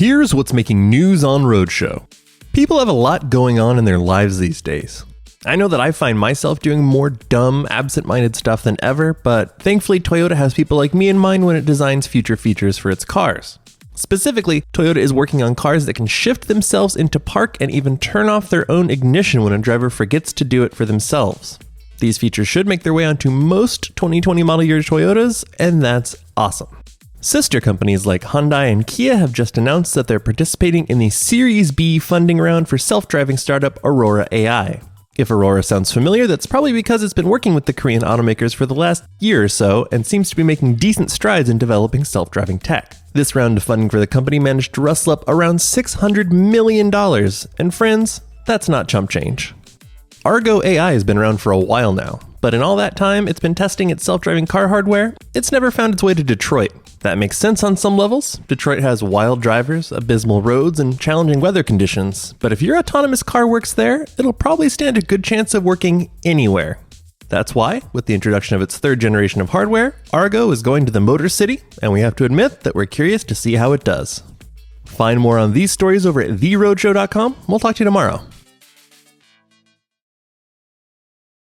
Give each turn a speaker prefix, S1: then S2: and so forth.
S1: Here's what's making news on Roadshow. People have a lot going on in their lives these days. I know that I find myself doing more dumb, absent-minded stuff than ever, but thankfully Toyota has people like me in mind when it designs future features for its cars. Specifically, Toyota is working on cars that can shift themselves into park and even turn off their own ignition when a driver forgets to do it for themselves. These features should make their way onto most 2020 model year Toyotas, and that's awesome. Sister companies like Hyundai and Kia have just announced that they're participating in the Series B funding round for self-driving startup Aurora AI. If Aurora sounds familiar, that's probably because it's been working with the Korean automakers for the last year or so and seems to be making decent strides in developing self-driving tech. This round of funding for the company managed to rustle up around $600 million, and friends, that's not chump change. ARGO AI has been around for a while now, but in all that time it's been testing its self-driving car hardware, it's never found its way to Detroit. That makes sense on some levels. Detroit has wild drivers, abysmal roads, and challenging weather conditions, but if your autonomous car works there, it'll probably stand a good chance of working anywhere. That's why, with the introduction of its third generation of hardware, ARGO is going to the Motor City, and we have to admit that we're curious to see how it does. Find more on these stories over at theroadshow.com. We'll talk to you tomorrow.